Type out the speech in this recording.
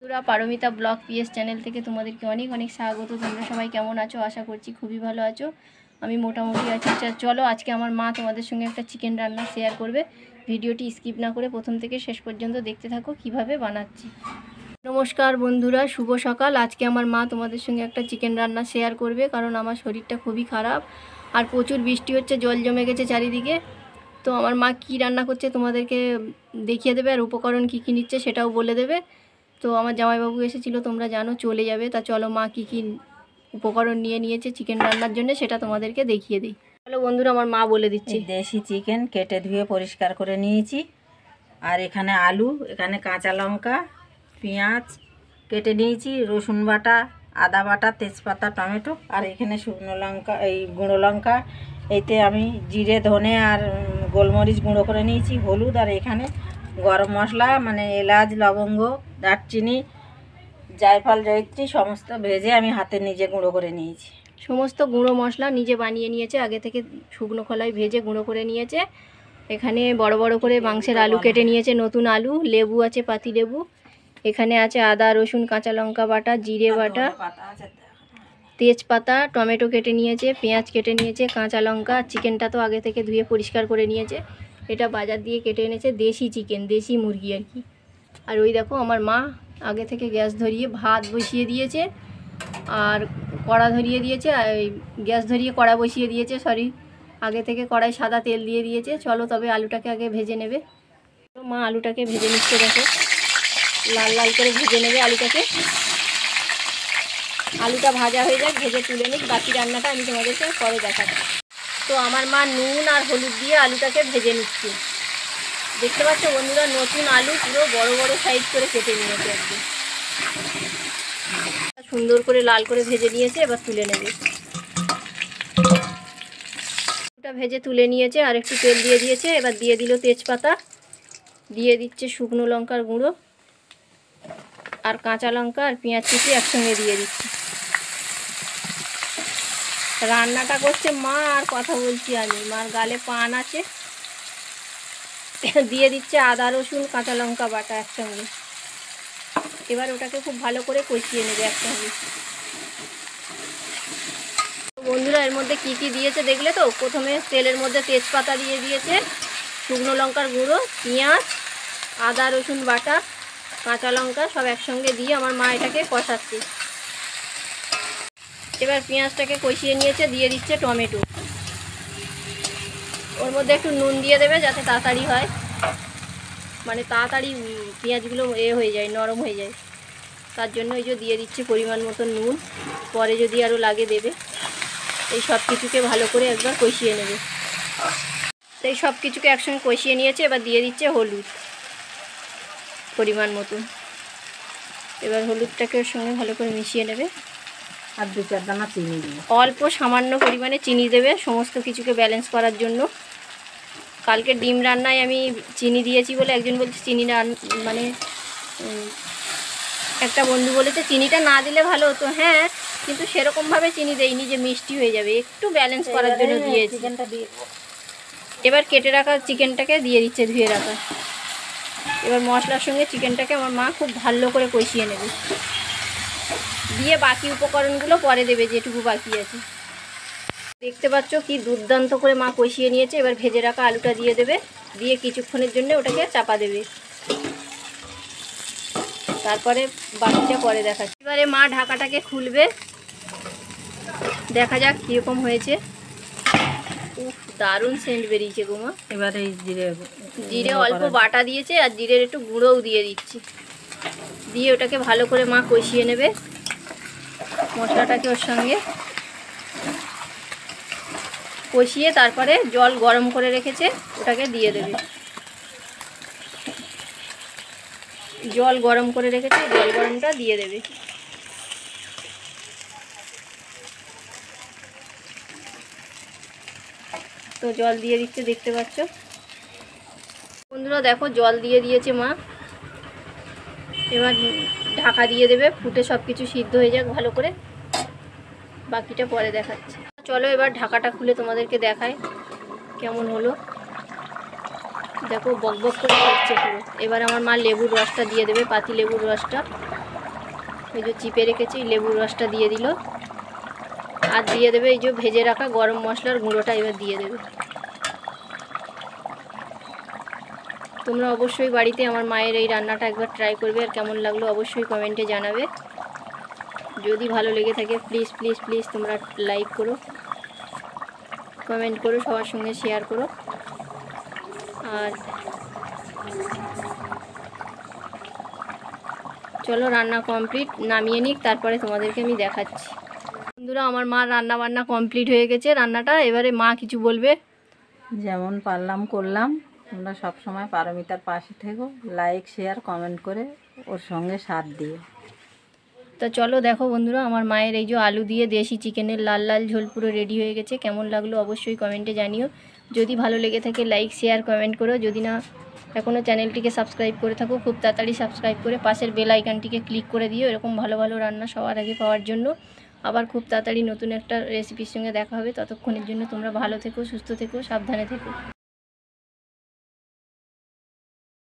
বন্ধুরা, Paromita blog PS channel থেকে তোমাদেরকে অনেক অনেক স্বাগত। তোমরা সবাই কেমন আছো? আশা করছি খুবই ভালো আছো। আমি মোটামুটি আছি। চলো আজকে আমার মা তোমাদের সঙ্গে একটা চিকেন রান্না শেয়ার করবে। ভিডিওটি স্কিপ না করে প্রথম থেকে শেষ পর্যন্ত দেখতে থাকো কিভাবে বানাচ্ছি। নমস্কার বন্ধুরা, শুভ সকাল। আজকে আমার মা তোমাদের সঙ্গে একটা চিকেন রান্না শেয়ার করবে, কারণ আমার শরীরটা খুবই খারাপ আর প্রচুর বৃষ্টি হচ্ছে, জল জমে গেছে চারিদিকে। তো আমার মা কি রান্না করছে তোমাদেরকে দেখিয়ে দেবে, আর উপকরণ কী কী নিচ্ছে সেটাও বলে দেবে। তো আমার জামাইবাবু এসেছিলো, তোমরা জানো, চলে যাবে। তা চলো মা কী কী উপকরণ নিয়েছে চিকেন রান্নার জন্য সেটা তোমাদেরকে দেখিয়ে দিই। চলো বন্ধুরা, আমার মা বলে দিচ্ছি। দেশি চিকেন কেটে ধুয়ে পরিষ্কার করে নিয়েছি। আর এখানে আলু, এখানে কাঁচা লঙ্কা, পেঁয়াজ কেটে নিয়েছি, রসুন বাটা, আদা বাটা, তেজপাতা, টমেটো। আর এখানে শুকনো লঙ্কা, এই গুঁড়ো লঙ্কা, এতে আমি জিরে, ধনে আর গোলমরিচ গুঁড়ো করে নিয়েছি, হলুদ। আর এখানে গরম মশলা মানে এলাচ, লবঙ্গ, দারচিনি, জায়ফল, জয়িত্রী সমস্ত ভেজে আমি হাতে নিজে গুঁড়ো করে নিয়েছি। সমস্ত গুঁড়ো মশলা নিজে বানিয়ে নিয়েছে, আগে থেকে শুকনো খোলায় ভেজে গুঁড়ো করে নিয়েছে। এখানে বড় বড় করে মাংসের আলু কেটে নিয়েছে, নতুন আলু, লেবু আছে, পাতি লেবু। এখানে আছে আদা, রসুন, কাঁচা লঙ্কা বাটা, জিরে বাটা, তেজপাতা, টমেটো কেটে নিয়েছে, পেঁয়াজ কেটে নিয়েছে, কাঁচা লঙ্কা। চিকেনটা তো আগে থেকে ধুয়ে পরিষ্কার করে নিয়েছে। এটা বাজার দিয়ে কেটে এনেছে, দেশি চিকেন, দেশি মুরগি আর কি। আর ওই দেখো আমার মা আগে থেকে গ্যাস ধরিয়ে ভাত বসিয়ে দিয়েছে, আর কড়া ধরিয়ে দিয়েছে, গ্যাস ধরিয়ে কড়া বসিয়ে দিয়েছে, আগে থেকে কড়াই সাদা তেল দিয়ে দিয়েছে। চলো তবে আলুটাকে আগে ভেজে নেবে। মা আলুটাকে ভেজে নিচ্ছে, দেখো লাল লাল করে ভেজে নেবে আলুটাকে। আলুটা ভাজা হয়ে যাক, ভেজে তুলে নিক, বাকি রান্নাটা আমি তোমাদেরকে পরে দেখাচ্ছি। তো আমার মা নুন আর হলুদ দিয়ে আলুটাকে ভেজে নিচ্ছে। দেখতে পাচ্ছ বন্ধুরা, নতুন আলু পুরো বড় বড় সাইজ করে কেটে নিয়েছে একদম, সুন্দর করে লাল করে ভেজে নিয়েছে। এবার তুলে নেবে। আলুটা ভেজে তুলে নিয়েছে, আর একটু তেল দিয়ে দিয়েছে। এবার দিয়ে দিল তেজপাতা, দিয়ে দিচ্ছে শুকনো লঙ্কার গুঁড়ো, আর কাঁচা লঙ্কা আর পেঁয়াজ কুচি একসঙ্গে দিয়ে দিচ্ছে। রান্নাটা করছে মা আর কথা বলছি আমি, মার গালে পান আছে। দিয়ে দিচ্ছে আদা, রসুন, কাঁচা লঙ্কা বাটা একসঙ্গে। এবার ওটাকে খুব ভালো করে কষিয়ে নেবে একসঙ্গে। বন্ধুরা, এর মধ্যে কি কি দিয়েছে দেখলে তো? প্রথমে তেলের মধ্যে তেজপাতা দিয়ে দিয়েছে, শুকনো লঙ্কার গুঁড়ো, পেঁয়াজ, আদা, রসুন বাটা, কাঁচা লঙ্কা সব একসঙ্গে দিয়ে আমার মা এটাকে কষাচ্ছে। এবার পেঁয়াজটাকে কষিয়ে নিয়েছে, দিয়ে দিচ্ছে টমেটো। ওর মধ্যে একটু নুন দিয়ে দেবে যাতে তাড়াতাড়ি হয়, মানে তাড়াতাড়ি পেঁয়াজগুলো হয়ে যায়, নরম হয়ে যায়। তার জন্য এই যে দিয়ে দিচ্ছে পরিমাণ মতো নুন, পরে যদি আরও লাগে দেবে। এই সব কিছুকে ভালো করে একবার কষিয়ে নেবে। এই সব কিছুকে একসঙ্গে কষিয়ে নিয়েছে। এবার দিয়ে দিচ্ছে হলুদ পরিমাণ মতো। এবার হলুদটাকে ওর সঙ্গে ভালো করে মিশিয়ে নেবে। আর 2-4 দানা চিনি দিই, অল্প সামান্য পরিমাণে চিনি দেবে সমস্ত কিছুকে ব্যালেন্স করার জন্য। কালকে ডিম রান্নায় আমি চিনি দিয়েছি বলে একজন বলছে চিনি মানে একটা বন্ধু বলেছে চিনিটা না দিলে ভালো হতো। হ্যাঁ, কিন্তু সেরকমভাবে চিনি দেয়নি যে মিষ্টি হয়ে যাবে, একটু ব্যালেন্স করার জন্য দিয়েছি। এবার কেটে রাখা চিকেনটাকে দিয়ে দিচ্ছে, ধুয়ে রাখা। এবার মশলার সঙ্গে চিকেনটাকে আমার মা খুব ভালো করে কষিয়ে নেবে, দিয়ে বাকি উপকরণগুলো পরে দেবে যেটুকু বাকি আছে। দেখতে পাচ্ছ কি দুর্দান্ত করে মা কষিয়ে নিয়েছে। এবার ভেজে রাখা আলুটা দিয়ে দেবে, দিয়ে কিছুক্ষণের জন্য ওটাকে চাপা দেবে। তারপরে বাকিটা পরে দেখাচ্ছি। এবারে মা ঢাকাটাকে খুলবে, দেখা যাক কীরকম হয়েছে। দারুণ সেন্ট বেরিয়েছে গো মা। এবারে এই জিরে অল্প বাটা দিয়েছে, আর জিরের একটু গুঁড়োও দিয়ে দিচ্ছি। দিয়ে ওটাকে ভালো করে মা কষিয়ে নেবে মশলাটাকে ওর সঙ্গে কষিয়ে, তারপরে জল গরম করে রেখেছে ওটাকে দিয়ে দেবে। জল গরম করে রেখেছে, জল গরমটা দিয়ে দেবে। তো জল দিয়ে দিচ্ছে, দেখতে পাচ্ছ বন্ধুরা, দেখো জল দিয়ে দিয়েছে মা। এবার ঢাকা দিয়ে দেবে, ফুটে সব কিছু সিদ্ধ হয়ে যাক ভালো করে, বাকিটা পরে দেখাচ্ছে। চলো এবার ঢাকাটা খুলে তোমাদেরকে দেখায় কেমন হলো। দেখো বক বক করে ফুটছে পুরো। এবার আমার মা লেবুর রসটা দিয়ে দেবে, পাতি লেবুর রসটা। এই যে চিপে রেখেছি, লেবুর রসটা দিয়ে দিল, আর দিয়ে দেবে এই যে ভেজে রাখা গরম মশলার গুঁড়োটা, এবার দিয়ে দেবে। তোমরা অবশ্যই বাড়িতে আমার মায়ের এই রান্নাটা একবার ট্রাই করবে, আর কেমন লাগলো অবশ্যই কমেন্টে জানাবে। যদি ভালো লেগে থাকে প্লিজ প্লিজ প্লিজ তোমরা লাইক করো, কমেন্ট করো, সবার সঙ্গে শেয়ার করো। আর চলো রান্না কমপ্লিট, নামিয়ে নিক, তারপরে তোমাদেরকে আমি দেখাচ্ছি। বন্ধুরা আমার মা রান্না বান্না কমপ্লিট হয়ে গেছে, রান্নাটা এবারে মা কিছু বলবে। যেমন পারলাম করলাম, তোমরা সব সময় পারমিতার পাশে থেকো, লাইক শেয়ার কমেন্ট করে ওর সঙ্গে সাথ দিও। তো চলো দেখো বন্ধুরা, আমার মায়ের এই যে আলু দিয়ে দেশি চিকেনের লাল লাল ঝোল পুরো রেডি হয়ে গেছে। কেমন লাগলো অবশ্যই কমেন্টে জানিও। যদি ভালো লেগে থাকে লাইক শেয়ার কমেন্ট করো। যদি না এখনও চ্যানেলটিকে সাবস্ক্রাইব করে থাকো, খুব তাড়াতাড়ি সাবস্ক্রাইব করে পাশের বেল আইকনটিকে ক্লিক করে দিও, এরকম ভালো ভালো রান্না সবার আগে পাওয়ার জন্য। আবার খুব তাড়াতাড়ি নতুন একটা রেসিপির সঙ্গে দেখা হবে। ততক্ষণের জন্য তোমরা ভালো থেকো, সুস্থ থেকো, সাবধানে থেকো।